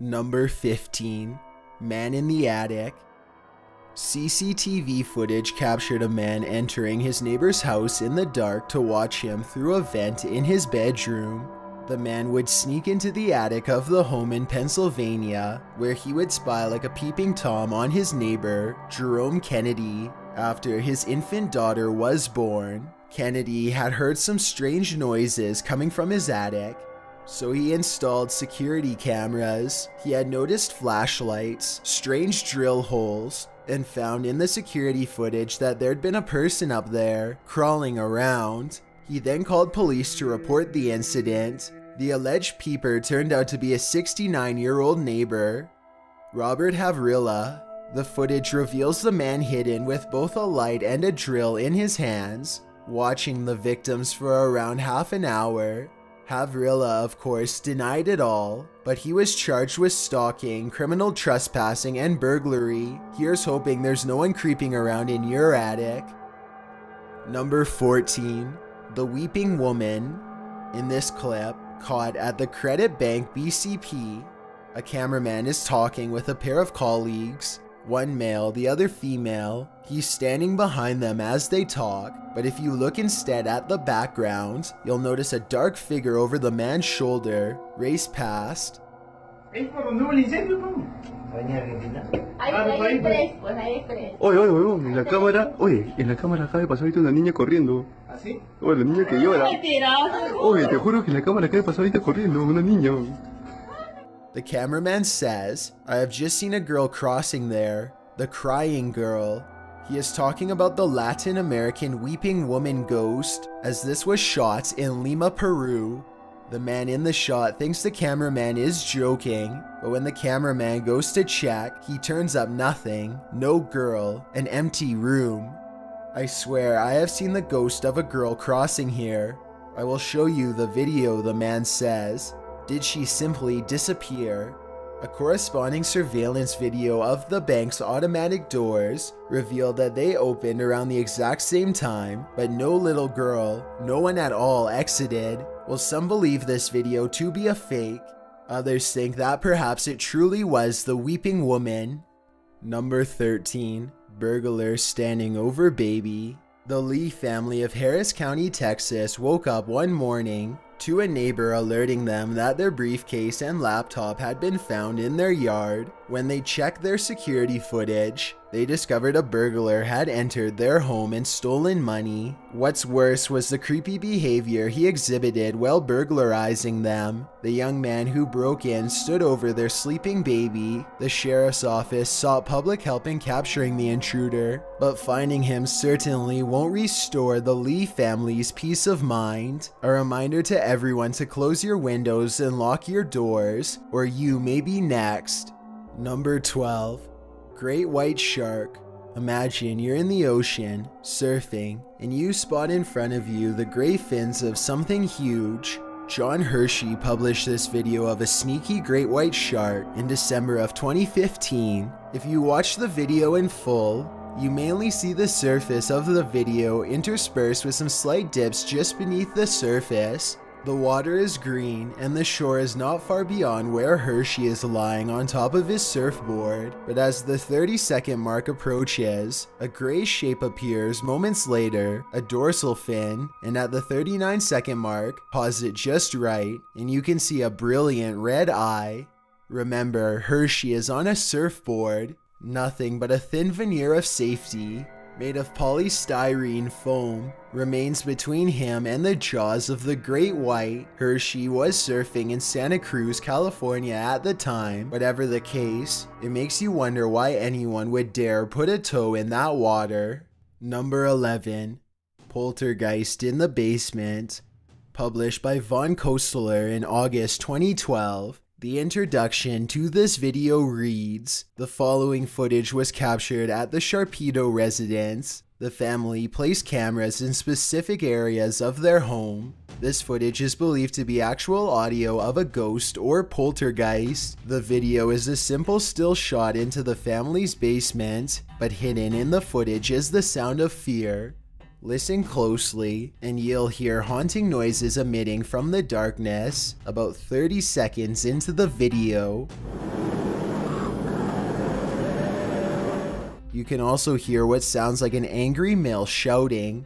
Number 15. Man in the Attic. CCTV footage captured a man entering his neighbor's house in the dark to watch him through a vent in his bedroom. The man would sneak into the attic of the home in Pennsylvania, where he would spy like a peeping Tom on his neighbor, Jerome Kennedy. After his infant daughter was born, Kennedy had heard some strange noises coming from his attic. So he installed security cameras. He had noticed flashlights, strange drill holes, and found in the security footage that there'd been a person up there, crawling around. He then called police to report the incident. The alleged peeper turned out to be a 69-year-old neighbor, Robert Havrilla. The footage reveals the man hidden with both a light and a drill in his hands, watching the victims for around half an hour. Havrilla, of course, denied it all, but he was charged with stalking, criminal trespassing, and burglary. Here's hoping there's no one creeping around in your attic. Number 14. The Weeping Woman. In this clip, caught at the Credit Bank BCP, a cameraman is talking with a pair of colleagues. One male, the other female. He's standing behind them as they talk, but if you look instead at the background, you'll notice a dark figure over the man's shoulder race past. Oye, en la cámara acaba de pasar ahorita una niña corriendo. ¿Ah, sí? Oye, la niña que llora. Oye, te juro que en la cámara acaba de pasar ahorita corriendo, una niña. The cameraman says, "I have just seen a girl crossing there, the crying girl." He is talking about the Latin American weeping woman ghost, as this was shot in Lima, Peru. The man in the shot thinks the cameraman is joking, but when the cameraman goes to check, he turns up nothing, no girl, an empty room. "I swear I have seen the ghost of a girl crossing here. I will show you the video," the man says. Did she simply disappear? A corresponding surveillance video of the bank's automatic doors revealed that they opened around the exact same time, but no little girl, no one at all exited. Well, some believe this video to be a fake. Others think that perhaps it truly was the Weeping Woman. Number 13. Burglar standing over baby. The Lee family of Harris County, Texas woke up one morning to a neighbor alerting them that their briefcase and laptop had been found in their yard. When they checked their security footage, they discovered a burglar had entered their home and stolen money. What's worse was the creepy behavior he exhibited while burglarizing them. The young man who broke in stood over their sleeping baby. The sheriff's office sought public help in capturing the intruder, but finding him certainly won't restore the Lee family's peace of mind. A reminder to everyone to close your windows and lock your doors, or you may be next. Number 12. Great white shark. Imagine you're in the ocean, surfing, and you spot in front of you the gray fins of something huge. John Hershey published this video of a sneaky great white shark in December of 2015. If you watch the video in full, you mainly see the surface of the video interspersed with some slight dips just beneath the surface. The water is green, and the shore is not far beyond where Hershey is lying on top of his surfboard. But as the 30-second mark approaches, a gray shape appears moments later, a dorsal fin, and at the 39-second mark, pause it just right, and you can see a brilliant red eye. Remember, Hershey is on a surfboard, nothing but a thin veneer of safety, made of polystyrene foam, remains between him and the jaws of the great white. Hershey was surfing in Santa Cruz, California at the time. Whatever the case, it makes you wonder why anyone would dare put a toe in that water. Number 11. Poltergeist in the Basement. Published by Von Kostler in August 2012. The introduction to this video reads, "The following footage was captured at the Sharpedo residence. The family placed cameras in specific areas of their home. This footage is believed to be actual audio of a ghost or poltergeist. The video is a simple still shot into the family's basement, but hidden in the footage is the sound of fear. Listen closely, and you'll hear haunting noises emitting from the darkness about 30 seconds into the video. You can also hear what sounds like an angry male shouting.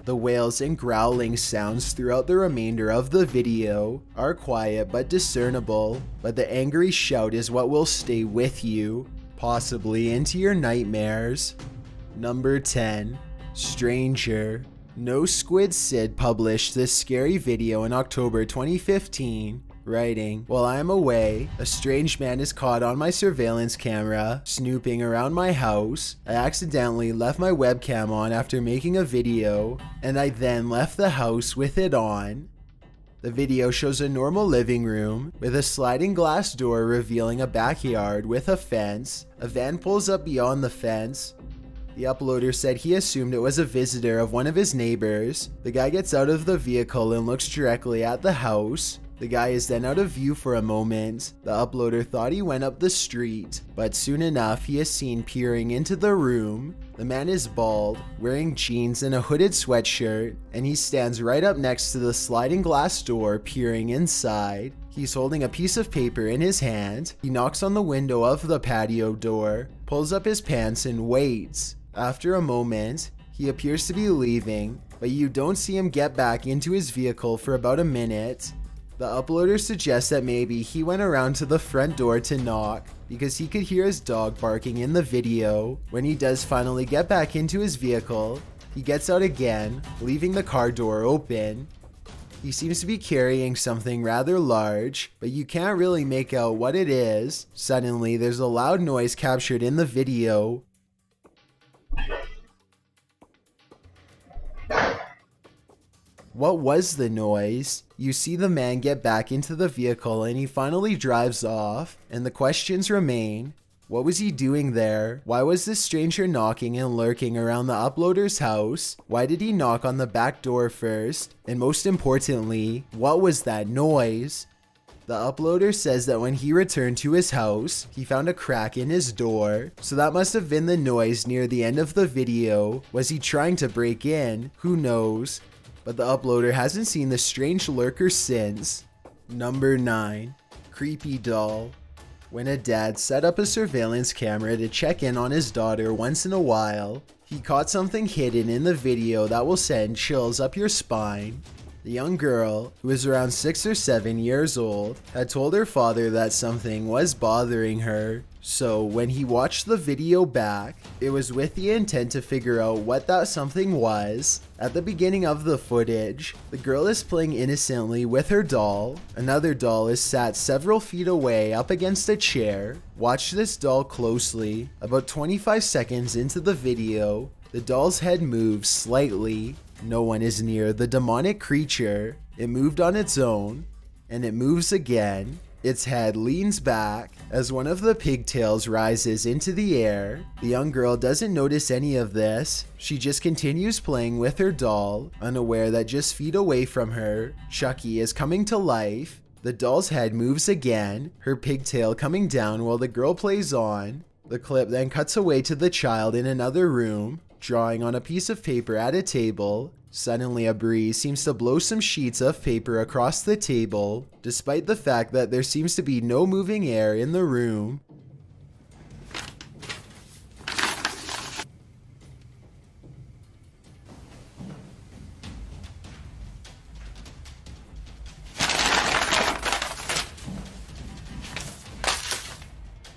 The wails and growling sounds throughout the remainder of the video are quiet but discernible, but the angry shout is what will stay with you, possibly into your nightmares. Number 10. Stranger. No Squid Sid published this scary video in October 2015, writing, "While I am away, a strange man is caught on my surveillance camera, snooping around my house. I accidentally left my webcam on after making a video, and I then left the house with it on." The video shows a normal living room with a sliding glass door revealing a backyard with a fence. A van pulls up beyond the fence. The uploader said he assumed it was a visitor of one of his neighbors. The guy gets out of the vehicle and looks directly at the house. The guy is then out of view for a moment. The uploader thought he went up the street, but soon enough he is seen peering into the room. The man is bald, wearing jeans and a hooded sweatshirt, and he stands right up next to the sliding glass door peering inside. He's holding a piece of paper in his hand. He knocks on the window of the patio door, pulls up his pants and waits. After a moment, he appears to be leaving, but you don't see him get back into his vehicle for about a minute. The uploader suggests that maybe he went around to the front door to knock because he could hear his dog barking in the video. When he does finally get back into his vehicle, he gets out again, leaving the car door open. He seems to be carrying something rather large, but you can't really make out what it is. Suddenly, there's a loud noise captured in the video. What was the noise? You see the man get back into the vehicle and he finally drives off, and the questions remain. What was he doing there? Why was this stranger knocking and lurking around the uploader's house? Why did he knock on the back door first? And most importantly, what was that noise? The uploader says that when he returned to his house, he found a crack in his door, so that must have been the noise near the end of the video. Was he trying to break in? Who knows? But the uploader hasn't seen the strange lurker since. Number 9. Creepy doll. When a dad set up a surveillance camera to check in on his daughter once in a while, he caught something hidden in the video that will send chills up your spine. The young girl, who was around 6 or 7 years old, had told her father that something was bothering her. So when he watched the video back, it was with the intent to figure out what that something was. At the beginning of the footage, the girl is playing innocently with her doll. Another doll is sat several feet away up against a chair. Watch this doll closely. About 25 seconds into the video, the doll's head moves slightly. No one is near the demonic creature. It moved on its own, and it moves again. Its head leans back as one of the pigtails rises into the air. The young girl doesn't notice any of this. She just continues playing with her doll, unaware that just feet away from her, Chucky is coming to life. The doll's head moves again, her pigtail coming down while the girl plays on. The clip then cuts away to the child in another room, drawing on a piece of paper at a table. Suddenly a breeze seems to blow some sheets of paper across the table, despite the fact that there seems to be no moving air in the room.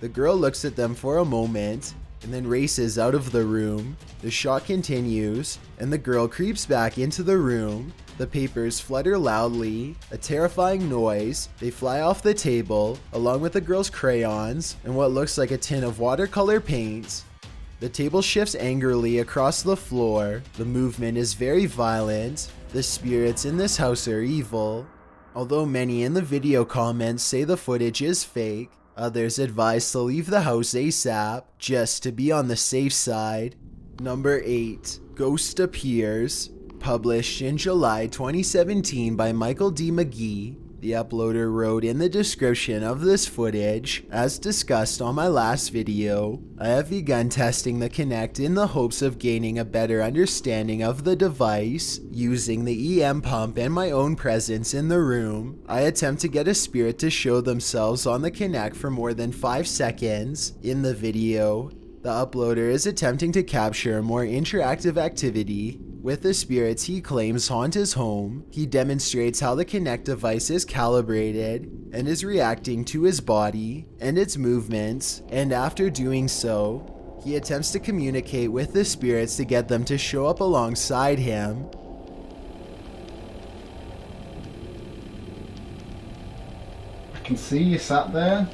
The girl looks at them for a moment, and then races out of the room. The shot continues, and the girl creeps back into the room. The papers flutter loudly, a terrifying noise. They fly off the table, along with the girl's crayons and what looks like a tin of watercolor paint. The table shifts angrily across the floor. The movement is very violent. The spirits in this house are evil. Although many in the video comments say the footage is fake, others advise to leave the house ASAP, just to be on the safe side. Number 8. Ghost Appears. Published in July 2017 by Michael D. McGee. The uploader wrote in the description of this footage, as discussed on my last video, I have begun testing the Kinect in the hopes of gaining a better understanding of the device. Using the EM pump and my own presence in the room, I attempt to get a spirit to show themselves on the Kinect for more than 5 seconds. In the video, the uploader is attempting to capture more interactive activity with the spirits he claims haunt his home. He demonstrates how the Kinect device is calibrated and is reacting to his body and its movements, and after doing so, he attempts to communicate with the spirits to get them to show up alongside him. I can see you sat there.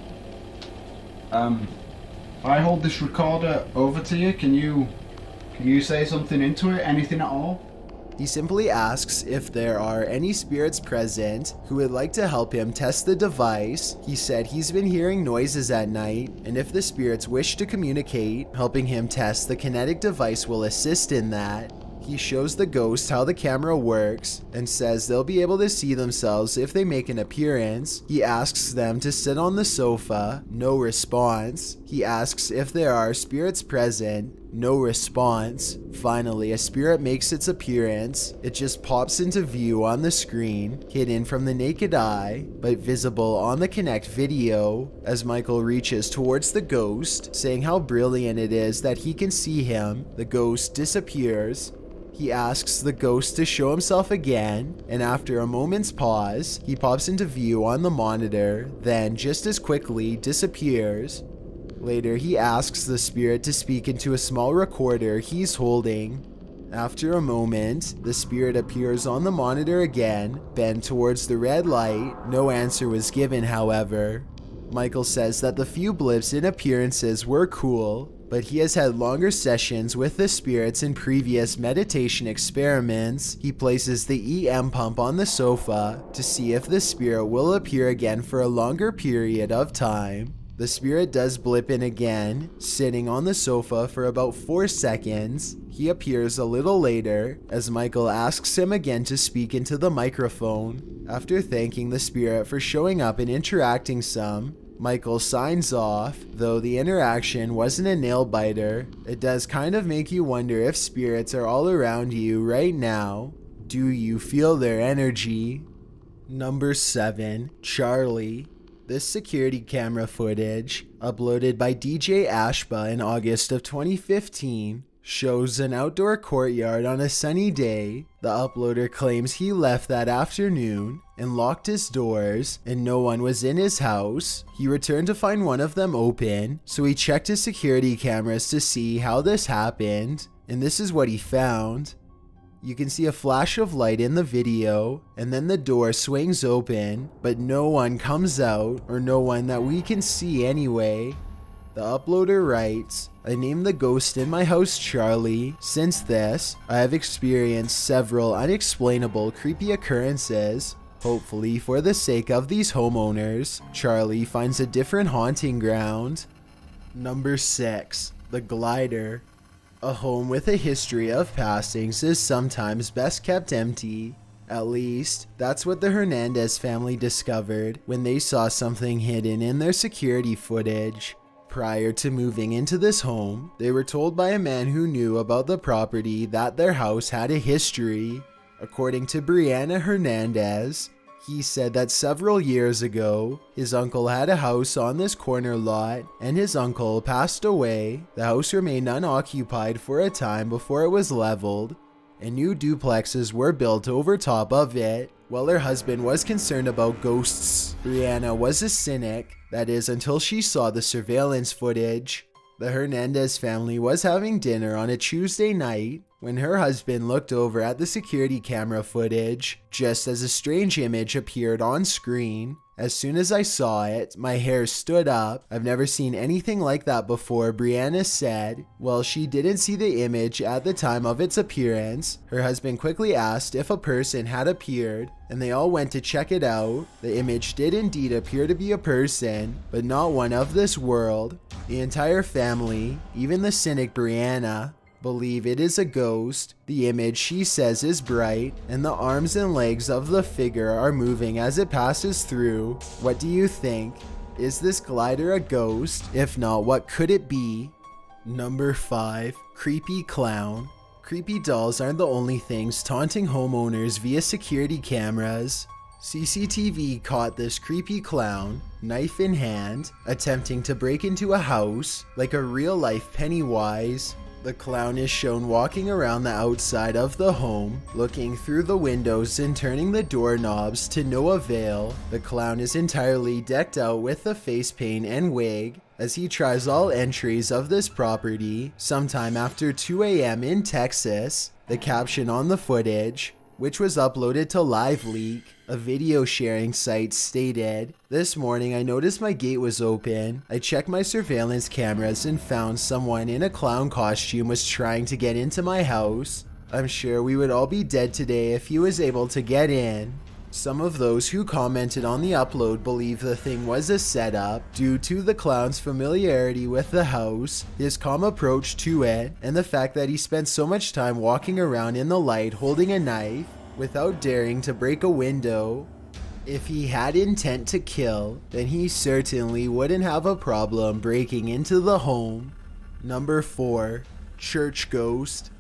I hold this recorder over to you. Can you say something into it? Anything at all? He simply asks if there are any spirits present who would like to help him test the device. He said he's been hearing noises at night, and if the spirits wish to communicate, helping him test the kinetic device will assist in that. He shows the ghost how the camera works and says they'll be able to see themselves if they make an appearance. He asks them to sit on the sofa. No response. He asks if there are spirits present. No response. Finally, a spirit makes its appearance. It just pops into view on the screen, hidden from the naked eye, but visible on the Kinect video as Michael reaches towards the ghost, saying how brilliant it is that he can see him. The ghost disappears. He asks the ghost to show himself again, and after a moment's pause, he pops into view on the monitor, then just as quickly disappears. Later, he asks the spirit to speak into a small recorder he's holding. After a moment, the spirit appears on the monitor again, bent towards the red light. No answer was given, however. Michael says that the few blips in appearances were cool, but he has had longer sessions with the spirits in previous meditation experiments. He places the EM pump on the sofa to see if the spirit will appear again for a longer period of time. The spirit does blip in again, sitting on the sofa for about 4 seconds. He appears a little later as Michael asks him again to speak into the microphone. After thanking the spirit for showing up and interacting some, Michael signs off. Though the interaction wasn't a nail biter, it does kind of make you wonder if spirits are all around you right now. Do you feel their energy? Number 7. Charlie. This security camera footage, uploaded by DJ Ashba in August of 2015, shows an outdoor courtyard on a sunny day. The uploader claims he left that afternoon and locked his doors, and no one was in his house. He returned to find one of them open, so he checked his security cameras to see how this happened, and this is what he found. You can see a flash of light in the video, and then the door swings open, but no one comes out, or no one that we can see anyway. The uploader writes, I named the ghost in my house Charlie. Since this, I have experienced several unexplainable creepy occurrences. Hopefully, for the sake of these homeowners, Charlie finds a different haunting ground. Number 6. The Glider. A home with a history of passings is sometimes best kept empty. At least, that's what the Hernandez family discovered when they saw something hidden in their security footage. Prior to moving into this home, they were told by a man who knew about the property that their house had a history. According to Brianna Hernandez, he said that several years ago, his uncle had a house on this corner lot, and his uncle passed away. The house remained unoccupied for a time before it was leveled, and new duplexes were built over top of it. While her husband was concerned about ghosts, Brianna was a cynic, that is until she saw the surveillance footage. The Hernandez family was having dinner on a Tuesday night when her husband looked over at the security camera footage just as a strange image appeared on screen. As soon as I saw it, my hair stood up. I've never seen anything like that before, Brianna said. While she didn't see the image at the time of its appearance, her husband quickly asked if a person had appeared, and they all went to check it out. The image did indeed appear to be a person, but not one of this world. The entire family, even the cynic Brianna, believe it is a ghost. The image, she says, is bright, and the arms and legs of the figure are moving as it passes through. What do you think? Is this glider a ghost? If not, what could it be? Number 5. Creepy clown. Creepy dolls aren't the only things taunting homeowners via security cameras. CCTV caught this creepy clown, knife in hand, attempting to break into a house like a real-life Pennywise. The clown is shown walking around the outside of the home, looking through the windows and turning the doorknobs to no avail. The clown is entirely decked out with a face paint and wig as he tries all entries of this property sometime after 2 a.m. in Texas. The caption on the footage, which was uploaded to LiveLeak, a video sharing site, stated, "This morning I noticed my gate was open. I checked my surveillance cameras and found someone in a clown costume was trying to get into my house. I'm sure we would all be dead today if he was able to get in." Some of those who commented on the upload believe the thing was a setup due to the clown's familiarity with the house, his calm approach to it, and the fact that he spent so much time walking around in the light holding a knife without daring to break a window. If he had intent to kill, then he certainly wouldn't have a problem breaking into the home. Number 4. Church ghost.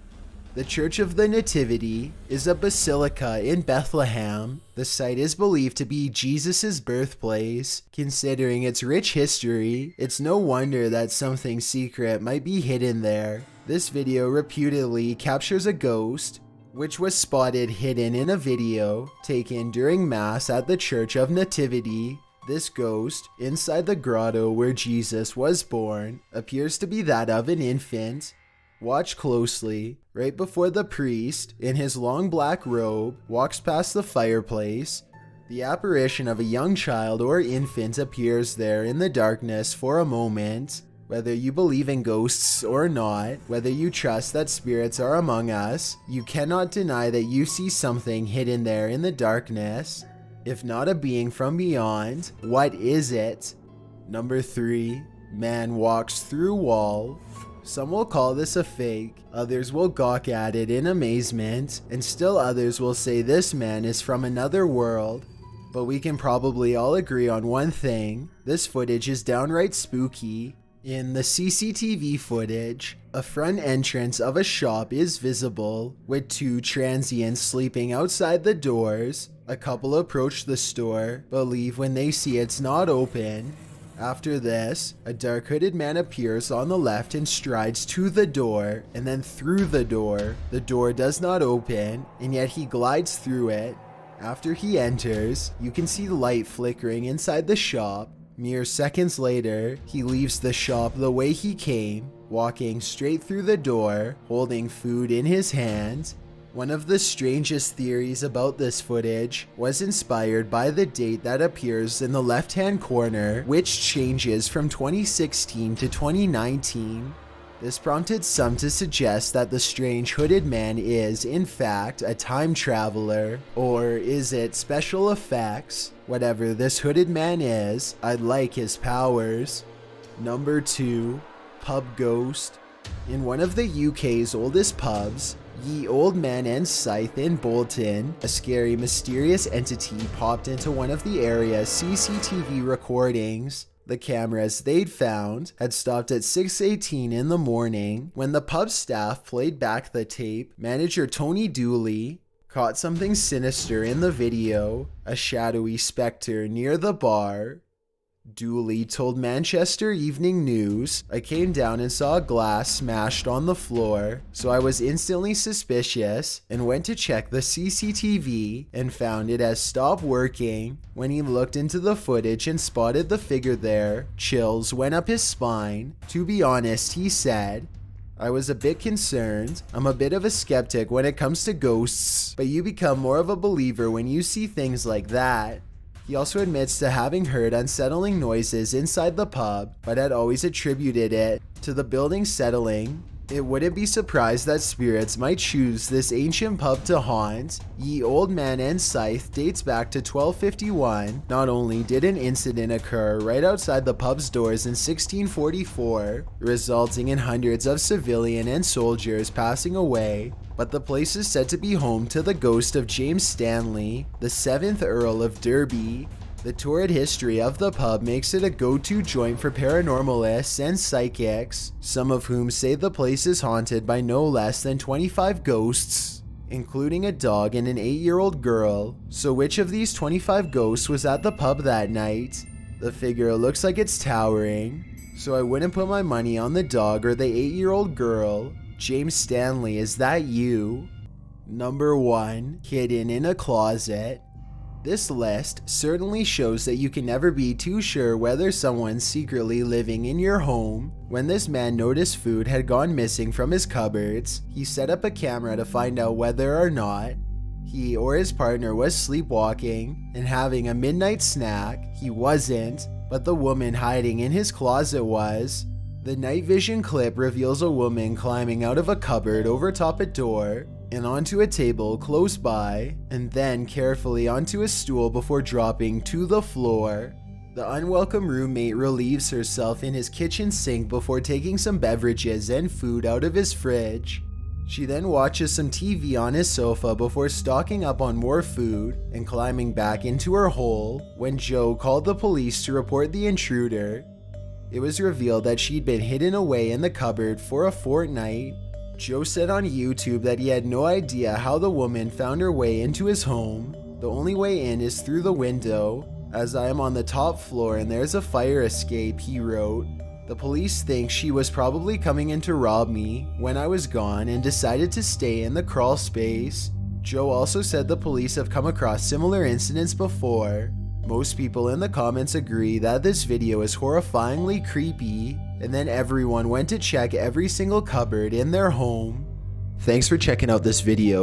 The Church of the Nativity is a basilica in Bethlehem. The site is believed to be Jesus' birthplace. Considering its rich history, it's no wonder that something secret might be hidden there. This video reputedly captures a ghost, which was spotted hidden in a video taken during Mass at the Church of Nativity. This ghost, inside the grotto where Jesus was born, appears to be that of an infant. Watch closely. Right before the priest, in his long black robe, walks past the fireplace, the apparition of a young child or infant appears there in the darkness for a moment. Whether you believe in ghosts or not, whether you trust that spirits are among us, you cannot deny that you see something hidden there in the darkness. If not a being from beyond, what is it? Number 3. Man walks through wall. Some will call this a fake, others will gawk at it in amazement, and still others will say this man is from another world. But we can probably all agree on one thing: this footage is downright spooky. In the CCTV footage, a front entrance of a shop is visible, with 2 transients sleeping outside the doors. A couple approach the store, but leave when they see it's not open. After this, a dark hooded man appears on the left and strides to the door, and then through the door. The door does not open, and yet he glides through it. After he enters, you can see light flickering inside the shop. Mere seconds later, he leaves the shop the way he came, walking straight through the door, holding food in his hand. One of the strangest theories about this footage was inspired by the date that appears in the left-hand corner, which changes from 2016 to 2019. This prompted some to suggest that the strange hooded man is, in fact, a time traveler. Or is it special effects? Whatever this hooded man is, I'd like his powers. Number 2. Pub ghost. In one of the UK's oldest pubs, Ye Old Man and Scythe in Bolton, a scary, mysterious entity popped into one of the area's CCTV recordings. The cameras they'd found had stopped at 6:18 in the morning. When the pub staff played back the tape, manager Tony Dooley caught something sinister in the video, a shadowy specter near the bar. Dooley told Manchester Evening News, "I came down and saw a glass smashed on the floor, so I was instantly suspicious and went to check the CCTV and found it has stopped working. When he looked into the footage and spotted the figure there, chills went up his spine. To be honest," he said, "I was a bit concerned. I'm a bit of a skeptic when it comes to ghosts, but you become more of a believer when you see things like that." He also admits to having heard unsettling noises inside the pub, but had always attributed it to the building settling. It wouldn't be surprised that spirits might choose this ancient pub to haunt. Ye Old Man and Scythe dates back to 1251. Not only did an incident occur right outside the pub's doors in 1644, resulting in hundreds of civilian and soldiers passing away, but the place is said to be home to the ghost of James Stanley, the 7th Earl of Derby. The torrid history of the pub makes it a go-to joint for paranormalists and psychics, some of whom say the place is haunted by no less than 25 ghosts, including a dog and an 8-year-old girl. So which of these 25 ghosts was at the pub that night? The figure looks like it's towering, so I wouldn't put my money on the dog or the 8-year-old girl. James Stanley, is that you? Number 1. Hidden in a closet. This list certainly shows that you can never be too sure whether someone's secretly living in your home. When this man noticed food had gone missing from his cupboards, he set up a camera to find out whether or not he or his partner was sleepwalking and having a midnight snack. He wasn't, but the woman hiding in his closet was. The night vision clip reveals a woman climbing out of a cupboard over top a door and onto a table close by, and then carefully onto a stool before dropping to the floor. The unwelcome roommate relieves herself in his kitchen sink before taking some beverages and food out of his fridge. She then watches some TV on his sofa before stocking up on more food and climbing back into her hole when Joe called the police to report the intruder. It was revealed that she'd been hidden away in the cupboard for a fortnight. Joe said on YouTube that he had no idea how the woman found her way into his home. The only way in is through the window, as I am on the top floor and there's a fire escape, he wrote. The police think she was probably coming in to rob me when I was gone and decided to stay in the crawl space. Joe also said the police have come across similar incidents before. Most people in the comments agree that this video is horrifyingly creepy, and then everyone went to check every single cupboard in their home. Thanks for checking out this video.